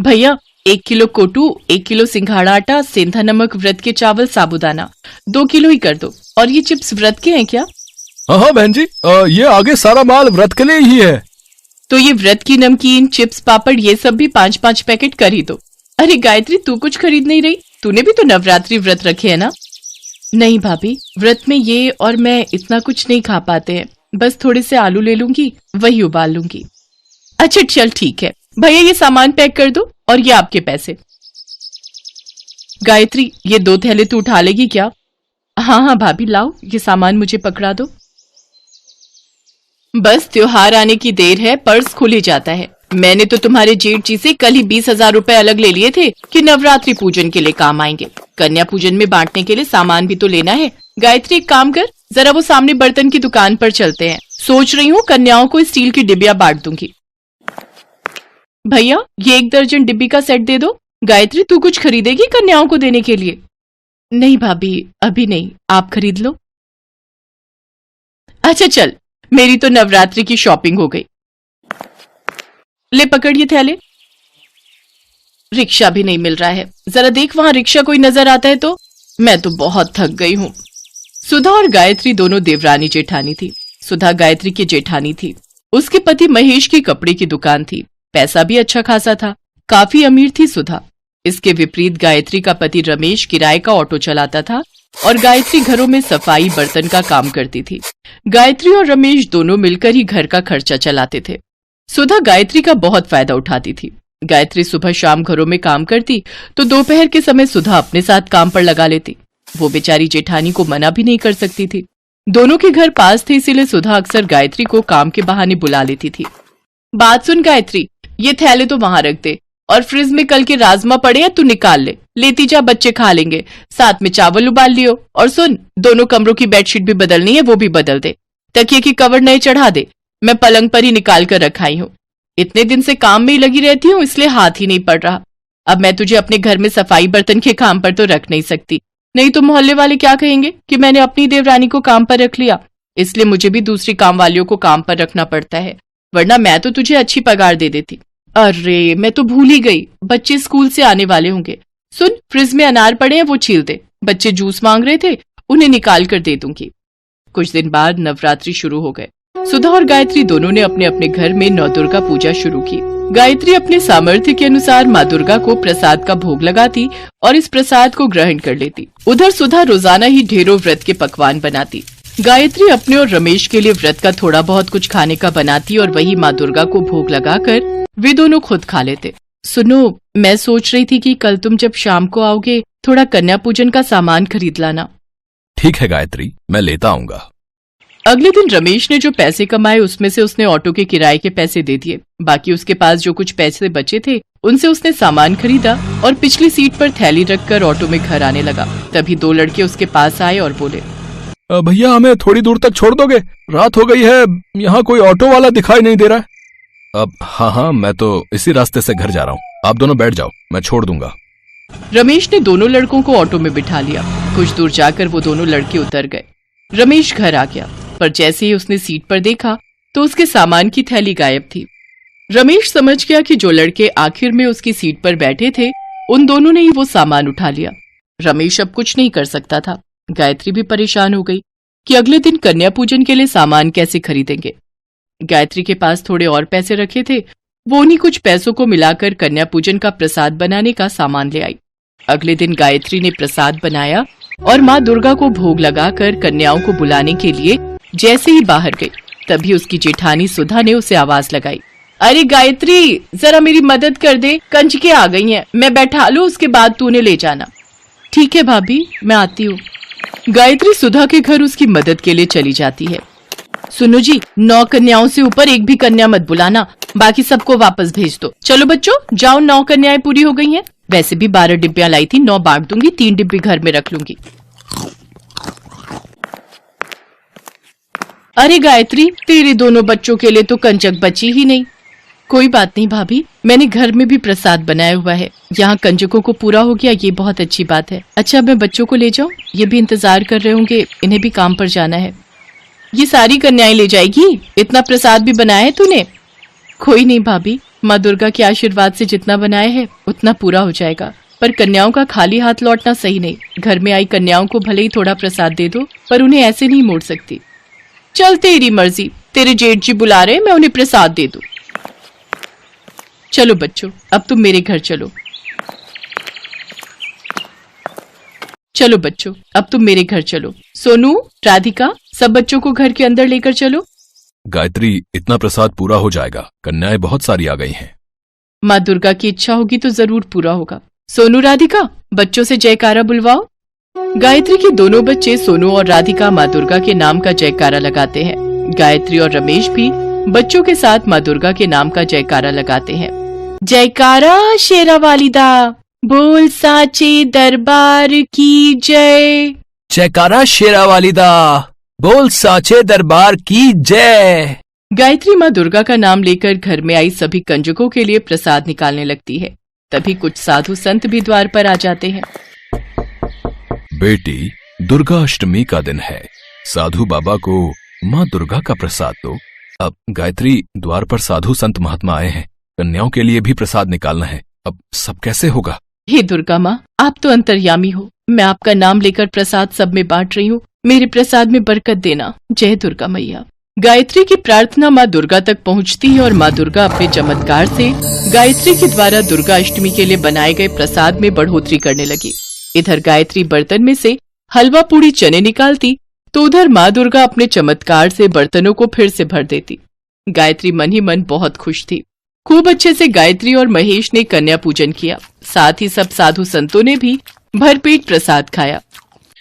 भैया 1 kilo कोटू, 1 kilo सिंघाड़ा आटा, सेंधा नमक, व्रत के चावल, साबूदाना 2 किलो ही कर दो। और ये चिप्स व्रत के हैं क्या? हाँ बहन जी, ये आगे सारा माल व्रत के लिए ही है। तो ये व्रत की नमकीन, चिप्स, पापड़ ये सब भी 5-5 पैकेट कर ही दो। अरे गायत्री, तू कुछ खरीद नहीं रही? तूने भी तो नवरात्रि व्रत रखे है ना? नहीं भाभी, व्रत में ये और मैं इतना कुछ नहीं खा पाते हैं। बस थोड़े से आलू ले लूंगी, वही उबाल लूंगी। अच्छा चल ठीक है भैया, ये सामान पैक कर दो और ये आपके पैसे। गायत्री, ये 2 थैले तू उठा लेगी क्या? हाँ भाभी, लाओ ये सामान मुझे पकड़ा दो। बस त्योहार आने की देर है, पर्स खुल ही जाता है। मैंने तो तुम्हारे जेठ जी से कल ही 20,000 रुपए अलग ले लिए थे कि नवरात्रि पूजन के लिए काम आएंगे। कन्या पूजन में बांटने के लिए सामान भी तो लेना है। गायत्री, एक काम कर, जरा वो सामने बर्तन की दुकान पर चलते हैं। सोच रही हूँ कन्याओं को स्टील की डिबिया बांट दूंगी। भैया, ये 1 दर्जन डिब्बी का सेट दे दो। गायत्री, तू कुछ खरीदेगी कन्याओं को देने के लिए? नहीं भाभी, अभी नहीं, आप खरीद लो। अच्छा चल, मेरी तो नवरात्रि की शॉपिंग हो गई। ले पकड़ ये थैले। रिक्शा भी नहीं मिल रहा है, जरा देख वहां रिक्शा कोई नजर आता है तो। मैं तो बहुत थक गई हूँ। सुधा और गायत्री दोनों देवरानी जेठानी थी। सुधा गायत्री की जेठानी थी। उसके पति महेश की कपड़े की दुकान थी। पैसा भी अच्छा खासा था, काफी अमीर थी सुधा। इसके विपरीत गायत्री का पति रमेश किराए का ऑटो चलाता था और गायत्री घरों में सफाई बर्तन का काम करती थी। गायत्री और रमेश दोनों मिलकर ही घर का खर्चा चलाते थे। सुधा गायत्री का बहुत फायदा उठाती थी। गायत्री सुबह शाम घरों में काम करती तो दोपहर के समय सुधा अपने साथ काम पर लगा लेती। वो बेचारी जेठानी को मना भी नहीं कर सकती थी। दोनों के घर पास थे, इसीलिए सुधा अक्सर गायत्री को काम के बहाने बुला लेती थी। बात सुन गायत्री, ये थैले तो वहां रख दे और फ्रिज में कल के राजमा पड़े हैं, तू निकाल ले, लेती जा, बच्चे खा लेंगे। साथ में चावल उबाल लियो। और सुन, दोनों कमरों की बेडशीट भी बदलनी है, वो भी बदल दे। तकिए की कवर नए चढ़ा दे, मैं पलंग पर ही निकाल कर रखाई हूँ। इतने दिन से काम में ही लगी रहती हूँ, इसलिए हाथ ही नहीं पड़ रहा। अब मैं तुझे अपने घर में सफाई बर्तन के काम पर तो रख नहीं सकती, नहीं तो मोहल्ले वाले क्या कहेंगे कि मैंने अपनी देवरानी को काम पर रख लिया। इसलिए मुझे भी दूसरी काम वालियों को काम पर रखना पड़ता है, वरना मैं तो तुझे अच्छी पगार दे देती। अरे मैं तो भूल ही गई, बच्चे स्कूल से आने वाले होंगे। सुन, फ्रिज में अनार पड़े हैं, वो छील दे। बच्चे जूस मांग रहे थे, उन्हें निकाल कर दे दूंगी। कुछ दिन बाद नवरात्रि शुरू हो गए। सुधा और गायत्री दोनों ने अपने अपने घर में नवदुर्गा पूजा शुरू की। गायत्री अपने सामर्थ्य के अनुसार माँ दुर्गा को प्रसाद का भोग लगाती और इस प्रसाद को ग्रहण कर लेती। उधर सुधा रोजाना ही ढेरों व्रत के पकवान बनाती। गायत्री अपने और रमेश के लिए व्रत का थोड़ा बहुत कुछ खाने का बनाती और वही माँ दुर्गा को भोग लगाकर वे दोनों खुद खा लेते। सुनो, मैं सोच रही थी कि कल तुम जब शाम को आओगे थोड़ा कन्या पूजन का सामान खरीद लाना। ठीक है गायत्री, मैं लेता आऊंगा। अगले दिन रमेश ने जो पैसे कमाए उसमें से उसने ऑटो के किराए के पैसे दे दिए। बाकी उसके पास जो कुछ पैसे बचे थे उनसे उसने सामान खरीदा और पिछली सीट पर थैली रखकर ऑटो में घर आने लगा। तभी 2 लड़के उसके पास आए और बोले, भैया हमें थोड़ी दूर तक छोड़ दोगे? रात हो गई है, यहाँ कोई ऑटो वाला दिखाई नहीं दे रहा है। अब हाँ, मैं तो इसी रास्ते से घर जा रहा हूँ, आप दोनों बैठ जाओ, मैं छोड़ दूंगा। रमेश ने दोनों लड़कों को ऑटो में बिठा लिया। कुछ दूर जाकर वो दोनों लड़के उतर गए। रमेश घर आ गया, पर जैसे ही उसने सीट पर देखा तो उसके सामान की थैली गायब थी। रमेश समझ गया कि जो लड़के आखिर में उसकी सीट पर बैठे थे उन दोनों ने ही वो सामान उठा लिया। रमेश अब कुछ नहीं कर सकता था। गायत्री भी परेशान हो गई कि अगले दिन कन्या पूजन के लिए सामान कैसे खरीदेंगे। गायत्री के पास थोड़े और पैसे रखे थे, वो उन्हीं कुछ पैसों को मिलाकर कन्या पूजन का प्रसाद बनाने का सामान ले आई। अगले दिन गायत्री ने प्रसाद बनाया और माँ दुर्गा को भोग लगाकर कन्याओं को बुलाने के लिए जैसे ही बाहर गई तभी उसकी जेठानी सुधा ने उसे आवाज लगाई, अरे गायत्री, जरा मेरी मदद कर दे, कंजके आ गई हैं, मैं बैठा लूं, उसके बाद तू उन्हें ले जाना। ठीक है भाभी, मैं आती हूँ। गायत्री सुधा के घर उसकी मदद के लिए चली जाती है। सुनो जी, 9 कन्याओं से ऊपर एक भी कन्या मत बुलाना, बाकी सबको वापस भेज दो। चलो बच्चों, जाओ, 9 कन्याएं पूरी हो गई हैं। वैसे भी 12 डिब्बियां लाई थी, 9 बांट दूंगी, 3 डिब्बी घर में रख लूंगी। अरे गायत्री, तेरे दोनों बच्चों के लिए तो कंजक बची ही नहीं। कोई बात नहीं भाभी, मैंने घर में भी प्रसाद बनाया हुआ है, यहाँ कंजकों को पूरा हो गया, ये बहुत अच्छी बात है। अच्छा, मैं बच्चों को ले जाऊं? ये भी इंतजार कर रहे होंगे, इन्हें भी काम पर जाना है। ये सारी कन्याएं ले जाएगी? इतना प्रसाद भी बनाया है तूने? कोई नहीं भाभी, माँ दुर्गा के आशीर्वाद से जितना बनाए है उतना पूरा हो जाएगा, पर कन्याओं का खाली हाथ लौटना सही नहीं। घर में आई कन्याओं को भले ही थोड़ा प्रसाद दे दो, पर उन्हें ऐसे नहीं मोड़ सकती। चल तेरी मर्जी, तेरे जेठ जी बुला रहे, मैं उन्हें प्रसाद दे दूं। चलो बच्चों, अब तुम मेरे घर चलो। चलो बच्चों, अब तुम मेरे घर चलो। सोनू, राधिका, सब बच्चों को घर के अंदर लेकर चलो। गायत्री, इतना प्रसाद पूरा हो जाएगा, कन्याएं बहुत सारी आ गई हैं। माँ दुर्गा की इच्छा होगी तो जरूर पूरा होगा। सोनू, राधिका, बच्चों से जयकारा बुलवाओ। गायत्री के दोनों बच्चे सोनू और राधिका माँ दुर्गा के नाम का जयकारा लगाते हैं। गायत्री और रमेश भी बच्चों के साथ माँ दुर्गा के नाम का जयकारा लगाते हैं। जयकारा शेरा वालिदा, बोल साचे दरबार की जय। जयकारा शेरा वालिदा, बोल साचे दरबार की जय। गायत्री माँ दुर्गा का नाम लेकर घर में आई सभी कंजकों के लिए प्रसाद निकालने लगती है। तभी कुछ साधु संत भी द्वार पर आ जाते हैं। बेटी, दुर्गा अष्टमी का दिन है, साधु बाबा को माँ दुर्गा का प्रसाद दो। अब गायत्री, द्वार पर साधु संत महात्मा आए हैं, कन्याओं के लिए भी प्रसाद निकालना है, अब सब कैसे होगा? हे दुर्गा माँ, आप तो अंतर्यामी हो, मैं आपका नाम लेकर प्रसाद सब में बांट रही हूँ, मेरे प्रसाद में बरकत देना। जय दुर्गा मैया। गायत्री की प्रार्थना माँ दुर्गा तक पहुँचती है और माँ दुर्गा अपने चमत्कार से गायत्री के द्वारा दुर्गा अष्टमी के लिए बनाए गए प्रसाद में बढ़ोतरी करने लगी। इधर गायत्री बर्तन में से हलवा पूड़ी चने निकालती तो उधर माँ दुर्गा अपने चमत्कार से बर्तनों को फिर से भर देती। गायत्री मन ही मन बहुत खुश थी। खूब अच्छे से गायत्री और महेश ने कन्या पूजन किया, साथ ही सब साधु संतों ने भी भरपेट प्रसाद खाया।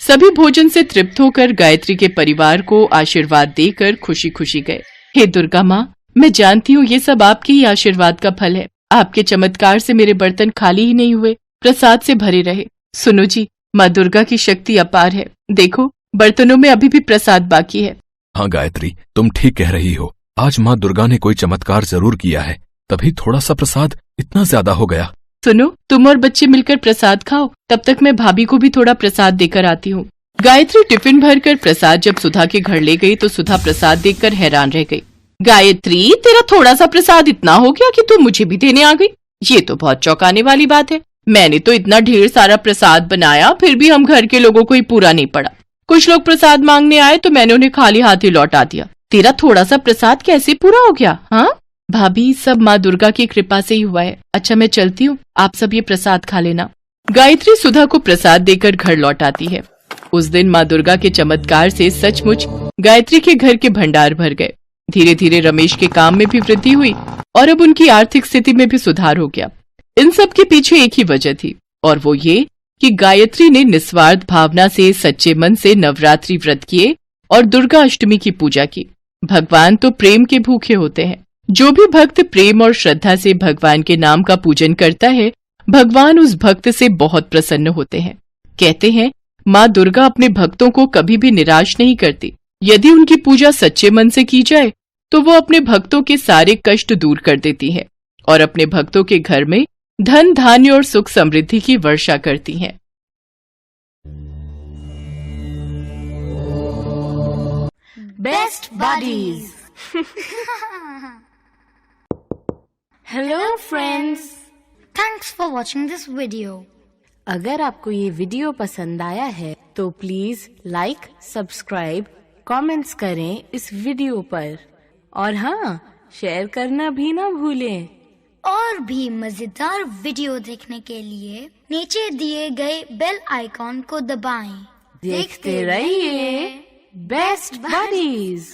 सभी भोजन से तृप्त होकर गायत्री के परिवार को आशीर्वाद देकर खुशी खुशी गए। हे दुर्गा माँ, मैं जानती हूँ ये सब आपके ही आशीर्वाद का फल है। आपके चमत्कार से मेरे बर्तन खाली ही नहीं हुए, प्रसाद से भरे रहे। सुनो जी, माँ दुर्गा की शक्ति अपार है, देखो बर्तनों में अभी भी प्रसाद बाकी है। हाँ गायत्री, तुम ठीक कह रही हो, आज माँ दुर्गा ने कोई चमत्कार जरूर किया है, तभी थोड़ा सा प्रसाद इतना ज्यादा हो गया। सुनो, तुम और बच्चे मिलकर प्रसाद खाओ, तब तक मैं भाभी को भी थोड़ा प्रसाद देकर आती हूँ। गायत्री टिफिन भरकर प्रसाद जब सुधा के घर ले गई तो सुधा प्रसाद देखकर हैरान रह गई। गायत्री, तेरा थोड़ा सा प्रसाद इतना हो गया कि तू मुझे भी देने आ गई, ये तो बहुत चौंकाने वाली बात है। मैंने तो इतना ढेर सारा प्रसाद बनाया, फिर भी हम घर के लोगों को ही पूरा नहीं पड़ा। कुछ लोग प्रसाद मांगने आए तो मैंने उन्हें खाली हाथ ही लौटा दिया। तेरा थोड़ा सा प्रसाद कैसे पूरा हो गया? हाँ भाभी, सब माँ दुर्गा की कृपा से ही हुआ है। अच्छा मैं चलती हूँ, आप सब ये प्रसाद खा लेना। गायत्री सुधा को प्रसाद देकर घर लौट आती है। उस दिन माँ दुर्गा के चमत्कार से सचमुच गायत्री के घर के भंडार भर गए। धीरे धीरे रमेश के काम में भी वृद्धि हुई और अब उनकी आर्थिक स्थिति में भी सुधार हो गया। इन सब के पीछे एक ही वजह थी और वो ये कि गायत्री ने निस्वार्थ भावना से सच्चे मन से नवरात्रि व्रत किए और दुर्गा अष्टमी की पूजा की। भगवान तो प्रेम के भूखे होते हैं। जो भी भक्त प्रेम और श्रद्धा से भगवान के नाम का पूजन करता है, भगवान उस भक्त से बहुत प्रसन्न होते हैं। कहते हैं माँ दुर्गा अपने भक्तों को कभी भी निराश नहीं करती। यदि उनकी पूजा सच्चे मन से की जाए तो वो अपने भक्तों के सारे कष्ट दूर कर देती है और अपने भक्तों के घर में धन धान्य और सुख समृद्धि की वर्षा करती हैं। Best buddies. Hello friends, Thanks for watching this video. अगर आपको ये वीडियो पसंद आया है तो प्लीज लाइक, सब्सक्राइब, कमेंट्स करें इस वीडियो पर और हाँ, शेयर करना भी ना भूलें। और भी मजेदार वीडियो देखने के लिए नीचे दिए गए बेल आइकॉन को दबाएं। देखते रहिए बेस्ट बडीज।